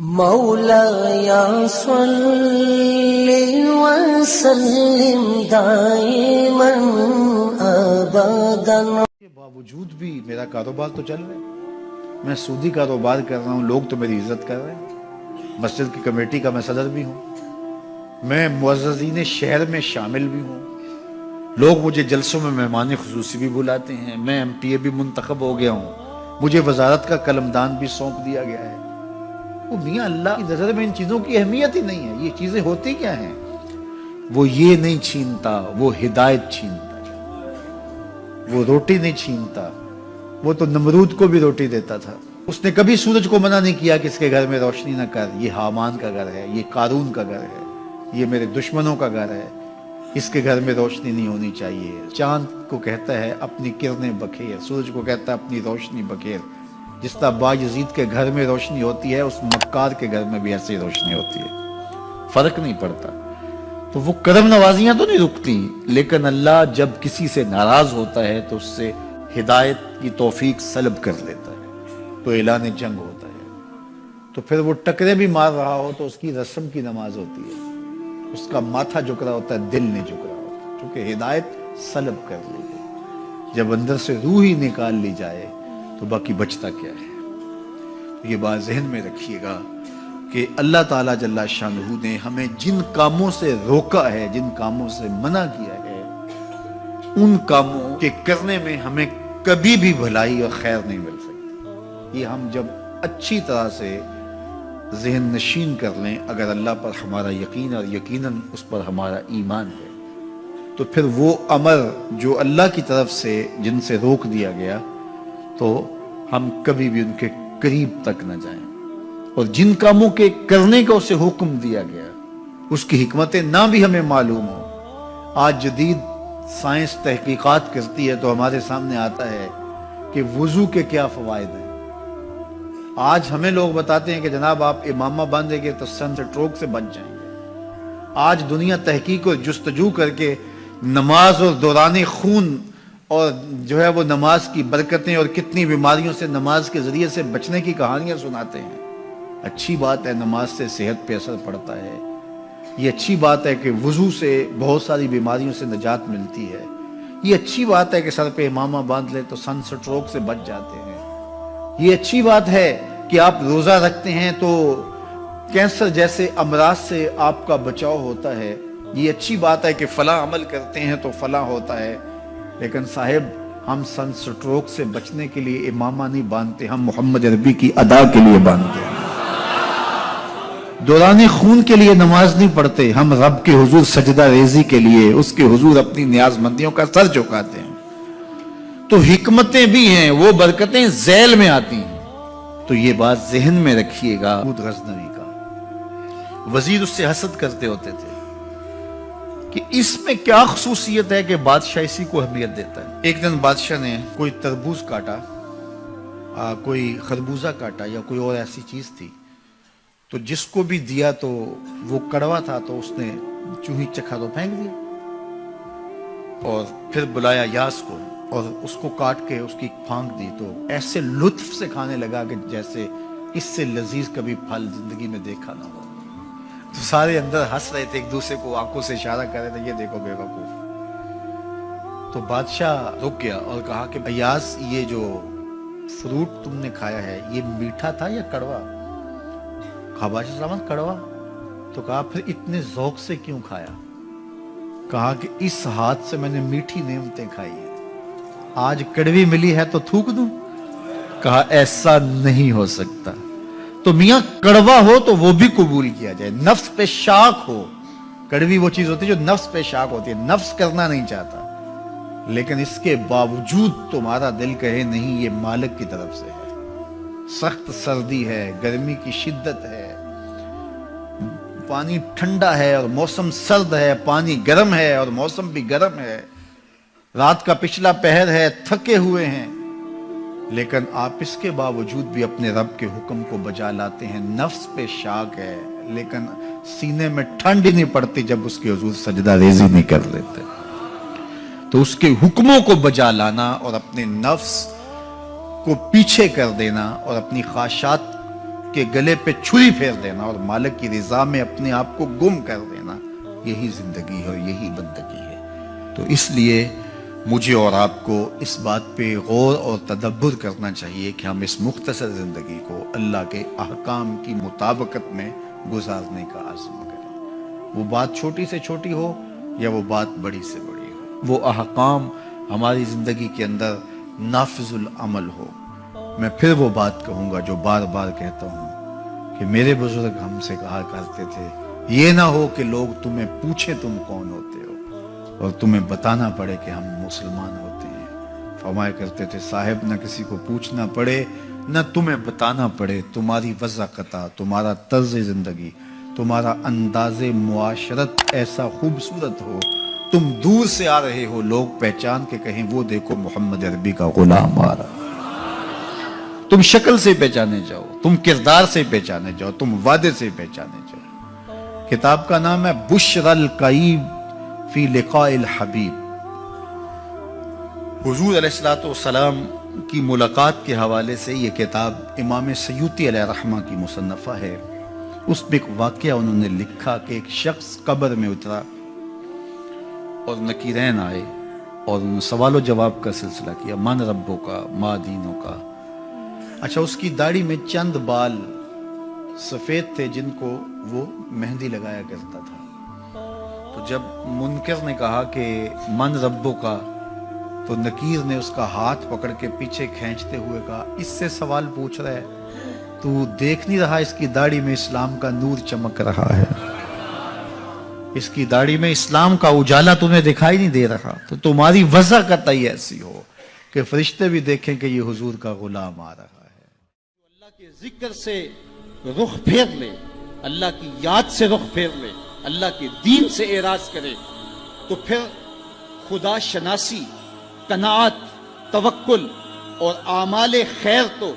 مولایا صلی وسلم دائما ابدا. کے باوجود بھی میرا کاروبار تو چل رہا ہے. میں سودی کاروبار کر رہا ہوں، لوگ تو میری عزت کر رہے ہیں. مسجد کی کمیٹی کا میں صدر بھی ہوں. میں معززین شہر میں شامل بھی ہوں. لوگ مجھے جلسوں میں مہمان خصوصی بھی بلاتے ہیں. میں ایم پی اے بھی منتخب ہو گیا ہوں. مجھے وزارت کا قلمدان بھی سونپ دیا گیا ہے. وہ میاں اللہ کی نظر میں ان چیزوں کی اہمیت ہی نہیں ہے. یہ چیزیں ہوتی کیا ہیں؟ وہ یہ نہیں چھینتا، وہ ہدایت چھینتا ہے. وہ روٹی نہیں چھینتا، وہ تو نمرود کو بھی روٹی دیتا تھا. اس نے کبھی سورج کو منع نہیں کیا کہ اس کے گھر میں روشنی نہ کر. یہ حامان کا گھر ہے، یہ قارون کا گھر ہے، یہ میرے دشمنوں کا گھر ہے. اس کے گھر میں روشنی نہیں ہونی چاہیے. چاند کو کہتا ہے اپنی کرنیں بکھیر، سورج کو کہتا ہے اپنی روشنی بکھیر. جس طرح باجزید کے گھر میں روشنی ہوتی ہے، اس مکار کے گھر میں بھی ایسی روشنی ہوتی ہے. فرق نہیں پڑتا. تو وہ کرم نوازیاں تو نہیں رکتی، لیکن اللہ جب کسی سے ناراض ہوتا ہے تو اس سے ہدایت کی توفیق سلب کر لیتا ہے، تو اعلان جنگ ہوتا ہے. تو پھر وہ ٹکرے بھی مار رہا ہو تو اس کی رسم کی نماز ہوتی ہے. اس کا ماتھا جھک رہا ہوتا ہے، دل نہیں جھک رہا ہوتا، کیونکہ ہدایت سلب کر لی گئی. جب اندر سے روح ہی نکال لی جائے تو باقی بچتا کیا ہے؟ یہ بات ذہن میں رکھیے گا کہ اللہ تعالیٰ جل شانہ نے ہمیں جن کاموں سے روکا ہے، جن کاموں سے منع کیا ہے، ان کاموں کے کرنے میں ہمیں کبھی بھی بھلائی اور خیر نہیں مل سکتی. یہ ہم جب اچھی طرح سے ذہن نشین کر لیں، اگر اللہ پر ہمارا یقین اور یقیناً اس پر ہمارا ایمان ہے، تو پھر وہ امر جو اللہ کی طرف سے جن سے روک دیا گیا تو ہم کبھی بھی ان کے قریب تک نہ جائیں. اور جن کاموں کے کرنے کا اسے حکم دیا گیا اس کی حکمتیں نہ بھی ہمیں معلوم ہو. آج جدید سائنس تحقیقات کرتی ہے تو ہمارے سامنے آتا ہے کہ وضو کے کیا فوائد ہیں. آج ہمیں لوگ بتاتے ہیں کہ جناب آپ امامہ باندھیں گے تو سن سٹروک سے بچ جائیں گے. آج دنیا تحقیق اور جستجو کر کے نماز اور دوران خون اور جو ہے وہ نماز کی برکتیں اور کتنی بیماریوں سے نماز کے ذریعے سے بچنے کی کہانیاں سناتے ہیں. اچھی بات ہے، نماز سے صحت پہ اثر پڑتا ہے. یہ اچھی بات ہے کہ وضو سے بہت ساری بیماریوں سے نجات ملتی ہے. یہ اچھی بات ہے کہ سر پہ امامہ باندھ لے تو سن سٹروک سے بچ جاتے ہیں. یہ اچھی بات ہے کہ آپ روزہ رکھتے ہیں تو کینسر جیسے امراض سے آپ کا بچاؤ ہوتا ہے. یہ اچھی بات ہے کہ فلاں عمل کرتے ہیں تو فلاں ہوتا ہے. لیکن صاحب ہم سن سٹروک سے بچنے کے لیے امامہ نہیں باندھتے، ہم محمد عربی کی ادا کے لیے باندھتے ہیں. دوران خون کے لیے نماز نہیں پڑھتے، ہم رب کے حضور سجدہ ریزی کے لیے اس کے حضور اپنی نیاز مندیوں کا سر جھکاتے ہیں. تو حکمتیں بھی ہیں، وہ برکتیں ذیل میں آتی ہیں. تو یہ بات ذہن میں رکھیے گا. غزنوی کا وزیر اس سے حسد کرتے ہوتے تھے کہ اس میں کیا خصوصیت ہے کہ بادشاہ اسی کو اہمیت دیتا ہے. ایک دن بادشاہ نے کوئی تربوز کاٹا، کوئی خربوزہ کاٹا یا کوئی اور ایسی چیز تھی، تو جس کو بھی دیا تو وہ کڑوا تھا تو اس نے چوہی چکھا تو پھینک دیا. اور پھر بلایا یاس کو اور اس کو کاٹ کے اس کی پھانک دی تو ایسے لطف سے کھانے لگا کہ جیسے اس سے لذیذ کبھی پھل زندگی میں دیکھا نہ ہو. تو سارے اندر ہنس رہے تھے، ایک دوسرے کو آنکھوں سے اشارہ کر رہے تھے، یہ دیکھو بے وقوف. تو بادشاہ رک گیا اور کہا کہ ایاز یہ جو فروٹ تم نے کھایا ہے یہ میٹھا تھا یا کڑوا؟ کہا بادشاہ سلامت کڑوا. تو کہا پھر اتنے ذوق سے کیوں کھایا؟ کہا کہ اس ہاتھ سے میں نے میٹھی نعمتیں کھائی ہیں، آج کڑوی ملی ہے تو تھوک دوں؟ کہا ایسا نہیں ہو سکتا. تو میاں کڑوا ہو تو وہ بھی قبول کیا جائے، نفس پہ شاک ہو. کڑوی وہ چیز ہوتی ہے جو نفس پہ شاک ہوتی ہے، نفس کرنا نہیں چاہتا، لیکن اس کے باوجود تمہارا دل کہے نہیں یہ مالک کی طرف سے ہے. سخت سردی ہے، گرمی کی شدت ہے، پانی ٹھنڈا ہے اور موسم سرد ہے، پانی گرم ہے اور موسم بھی گرم ہے، رات کا پچھلا پہر ہے، تھکے ہوئے ہیں، لیکن آپ اس کے باوجود بھی اپنے رب کے حکم کو بجا لاتے ہیں. نفس پہ شاک ہے لیکن سینے میں ٹھنڈ ہی نہیں پڑتی جب اس کے حضور سجدہ ریزی نہیں کر لیتے. تو اس کے حکموں کو بجا لانا اور اپنے نفس کو پیچھے کر دینا اور اپنی خواہشات کے گلے پہ چھری پھیر دینا اور مالک کی رضا میں اپنے آپ کو گم کر دینا، یہی زندگی ہے اور یہی بندگی ہے۔ تو اس لیے مجھے اور آپ کو اس بات پہ غور اور تدبر کرنا چاہیے کہ ہم اس مختصر زندگی کو اللہ کے احکام کی مطابقت میں گزارنے کا عزم کریں، وہ بات چھوٹی سے چھوٹی ہو یا وہ بات بڑی سے بڑی ہو، وہ احکام ہماری زندگی کے اندر نافذ العمل ہو۔ میں پھر وہ بات کہوں گا جو بار بار کہتا ہوں کہ میرے بزرگ ہم سے کہا کرتے تھے، یہ نہ ہو کہ لوگ تمہیں پوچھیں تم کون ہوتے ہو اور تمہیں بتانا پڑے کہ ہم مسلمان ہوتے ہیں۔ فرمایا کرتے تھے صاحب نہ کسی کو پوچھنا پڑے نہ تمہیں بتانا پڑے، تمہاری وضاحت، تمہارا طرز زندگی، تمہارا انداز معاشرت ایسا خوبصورت ہو، تم دور سے آ رہے ہو لوگ پہچان کے کہیں وہ دیکھو محمد عربی کا غلام آ رہا، تم شکل سے پہچانے جاؤ، تم کردار سے پہچانے جاؤ، تم وعدے سے پہچانے جاؤ۔ کتاب کا نام ہے بشر القیب فی لقاء الحبیب۔ حضور علیہ السلام کی ملاقات کے حوالے سے یہ کتاب امام سیوطی علیہ رحمہ کی مصنفہ ہے۔ اس میں ایک واقعہ انہوں نے لکھا کہ ایک شخص قبر میں اترا اور نکیرین آئے اور انہوں نے سوال و جواب کا سلسلہ کیا، من ربوں کا، ما دینوں کا۔ اچھا، اس کی داڑھی میں چند بال سفید تھے جن کو وہ مہندی لگایا کرتا تھا۔ تو جب منکر نے کہا کہ من ربوں کا، تو نکیر نے اس کا ہاتھ پکڑ کے پیچھے کھینچتے ہوئے کہا اس سے سوال پوچھ رہا ہے، تو دیکھ نہیں رہا اس کی داڑھی میں اسلام کا نور چمک رہا ہے، اس کی داڑھی میں اسلام کا اجالا تمہیں دکھائی نہیں دے رہا؟ تو تمہاری وضاحت ایسی ہو کہ فرشتے بھی دیکھیں کہ یہ حضور کا غلام آ رہا ہے۔ اللہ کے ذکر سے رخ پھیر لے، اللہ کی یاد سے رخ پھیر لے، اللہ کے دین سے اعراض کرے، تو پھر خدا شناسی، قناعت، توکل اور اعمال خیر تو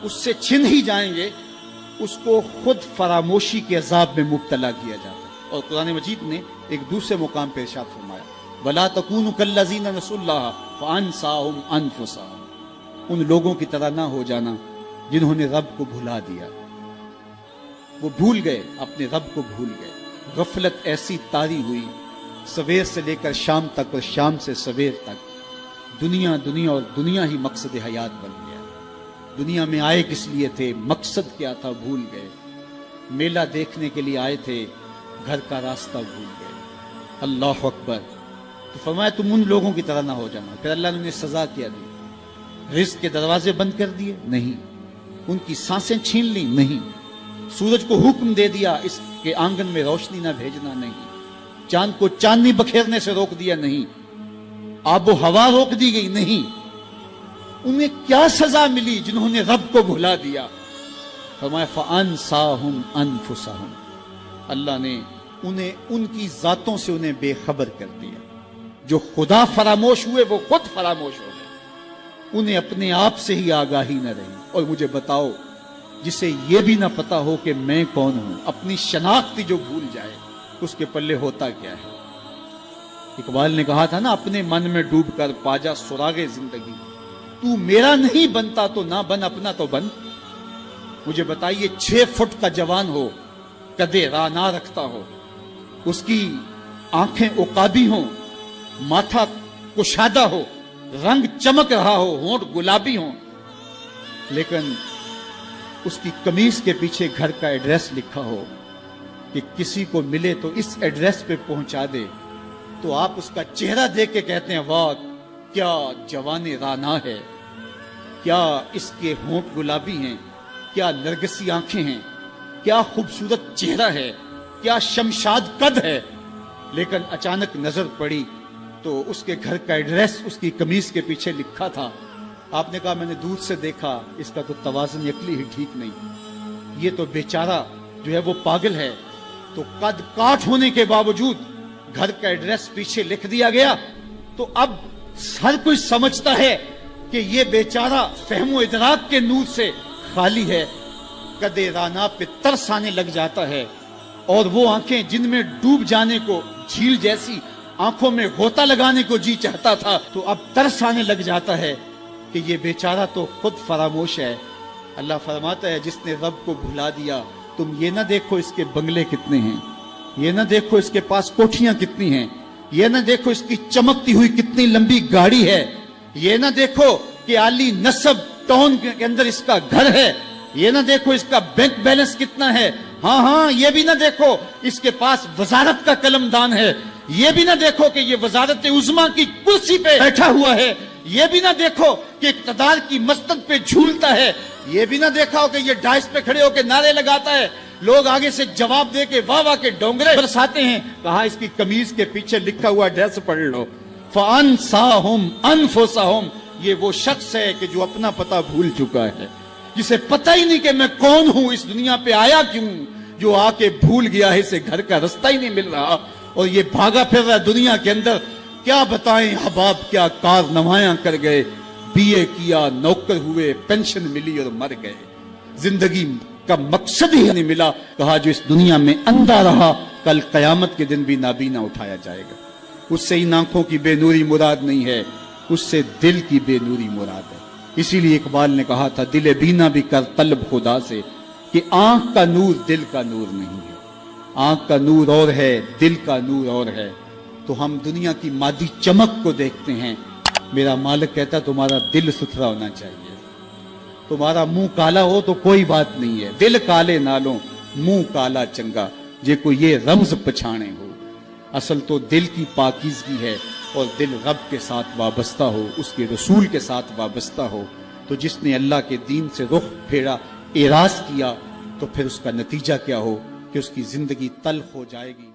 اس سے چھن ہی جائیں گے، اس کو خود فراموشی کے عذاب میں مبتلا کیا جاتا ہے۔ اور قرآن مجید نے ایک دوسرے مقام پہ ارشاد فرمایا وَلَا تَكُونُوا كَالَّذِينَ نَسُوا اللَّهَ فَأَنسَاهُمْ أَنفُسَهُمْ، ان لوگوں کی طرح نہ ہو جانا جنہوں نے رب کو بھلا دیا، وہ بھول گئے، اپنے رب کو بھول گئے، غفلت ایسی طاری ہوئی، سویر سے لے کر شام تک اور شام سے سویر تک دنیا اور دنیا ہی مقصد حیات بن گیا۔ دنیا میں آئے کس لیے تھے، مقصد کیا تھا، بھول گئے۔ میلہ دیکھنے کے لیے آئے تھے، گھر کا راستہ بھول گئے۔ اللہ اکبر۔ تو فرمایا تم ان لوگوں کی طرح نہ ہو جانا۔ پھر اللہ نے انہیں سزا کیا دی، رزق کے دروازے بند کر دیے؟ نہیں۔ ان کی سانسیں چھین لی؟ نہیں۔ سورج کو حکم دے دیا اس کے آنگن میں روشنی نہ بھیجنا؟ نہیں۔ چاند کو چاندنی بکھیرنے سے روک دیا؟ نہیں۔ آب و ہوا روک دی گئی؟ نہیں۔ انہیں کیا سزا ملی جنہوں نے رب کو بھلا دیا؟ فرمایا فَأَنسَاهُمْ أَنفُسَهُمْ، اللہ نے انہیں ان کی ذاتوں سے انہیں بے خبر کر دیا۔ جو خدا فراموش ہوئے وہ خود فراموش ہو گئے، انہیں اپنے آپ سے ہی آگاہی نہ رہی۔ اور مجھے بتاؤ، جسے یہ بھی نہ پتا ہو کہ میں کون ہوں، اپنی شناخت جو بھول جائے، اس کے پلے ہوتا کیا ہے؟ اقبال نے کہا تھا نا، اپنے من میں ڈوب کر پاجا سراغ زندگی، تو میرا نہیں بنتا تو نہ بن، اپنا تو بن۔ مجھے بتائیے 6 فٹ کا جوان ہو، قدے رانا رکھتا ہو، اس کی آنکھیں عقابی ہوں، ماتھا کشادہ ہو، رنگ چمک رہا ہو، ہونٹ گلابی ہوں، لیکن اس کی قمیص کے پیچھے گھر کا ایڈریس لکھا ہو کہ کسی کو ملے تو اس ایڈریس پہ پہنچا دے، تو آپ اس کا چہرہ دیکھ کے کہتے ہیں واہ کیا جوان رانا ہے، کیا اس کے ہونٹ گلابی ہیں، کیا نرگسی آنکھیں ہیں، کیا خوبصورت چہرہ ہے، کیا شمشاد قد ہے۔ لیکن اچانک نظر پڑی تو اس کے گھر کا ایڈریس اس کی قمیص کے پیچھے لکھا تھا۔ آپ نے کہا میں نے دور سے دیکھا، اس کا تو توازن عقلی ہی ٹھیک نہیں، یہ تو بیچارہ جو ہے وہ پاگل ہے۔ تو قد کاٹ ہونے کے باوجود گھر کا ایڈریس پیچھے لکھ دیا گیا، تو اب ہر کوئی سمجھتا ہے کہ یہ بیچارہ فہم و ادراک کے نور سے خالی ہے۔ قدے رانا پہ ترس آنے لگ جاتا ہے، اور وہ آنکھیں جن میں ڈوب جانے کو، جھیل جیسی آنکھوں میں غوطہ لگانے کو جی چاہتا تھا، تو اب ترس آنے لگ جاتا ہے کہ یہ بیچارہ تو خود فراموش ہے، اللہ فرماتا ہے جس نے رب کو بھلا دیا، تم یہ نہ دیکھو اس کے بنگلے کتنے ہیں، یہ نہ دیکھو اس کے پاس کوٹھیاں کتنی ہیں، یہ نہ دیکھو اس کی چمکتی ہوئی کتنی لمبی گاڑی ہے، یہ نہ دیکھو کہ عالی نسب ٹاؤن کے اندر اس کا گھر ہے، یہ نہ دیکھو اس کا بینک بیلنس کتنا ہے، ہاں یہ بھی نہ دیکھو اس کے پاس وزارت کا قلم دان ہے، یہ بھی نہ دیکھو کہ یہ وزارت عظمیٰ کی کرسی پہ بیٹھا ہوا ہے، یہ بھی نہ دیکھو کہ اقتدار کی مسند پہ جھولتا ہے، یہ بھی نہ دیکھا ہو کہ یہ ڈائس پہ کھڑے ہو کے نعرے لگاتا ہے، لوگ آگے سے جواب دے کے واہ واہ کے ڈونگرے برساتے ہیں۔ کہا اس کی قمیض کے پیچھے لکھا ہوا ایڈریس پڑھ لو، فَأَنْسَاهُمْ أَنفُسَهُمْ، یہ وہ شخص ہے کہ جو اپنا پتہ بھول چکا ہے، جسے پتہ ہی نہیں کہ میں کون ہوں، اس دنیا پہ آیا کیوں، جو آ کے بھول گیا ہے، اسے گھر کا رستہ ہی نہیں مل رہا اور یہ بھاگا پھر رہا دنیا کے اندر۔ کیا بتائیں حباب کیا کار نمایاں کر گئے، بی اے کیا، نوکر ہوئے، پینشن ملی اور مر گئے، زندگی کا مقصد ہی نہیں ملا۔ کہا جو اس دنیا میں اندھا رہا کل قیامت کے دن بھی نابینا اٹھایا جائے گا۔ اس سے ان آنکھوں کی بے نوری مراد نہیں ہے، اس سے دل کی بے نوری مراد ہے۔ اسی لیے اقبال نے کہا تھا دل بینا بھی کر طلب خدا سے، کہ آنکھ کا نور دل کا نور نہیں ہے، آنکھ کا نور اور ہے، دل کا نور اور ہے۔ تو ہم دنیا کی مادی چمک کو دیکھتے ہیں، میرا مالک کہتا تمہارا دل ستھرا ہونا چاہیے، تمہارا منہ کالا ہو تو کوئی بات نہیں ہے، دل کالے نالوں منہ کالا چنگا، جے کو یہ رمز پچھانے ہو۔ اصل تو دل کی پاکیزگی ہے، اور دل رب کے ساتھ وابستہ ہو، اس کے رسول کے ساتھ وابستہ ہو۔ تو جس نے اللہ کے دین سے رخ پھیرا، اعراض کیا، تو پھر اس کا نتیجہ کیا ہو کہ اس کی زندگی تلخ ہو جائے گی۔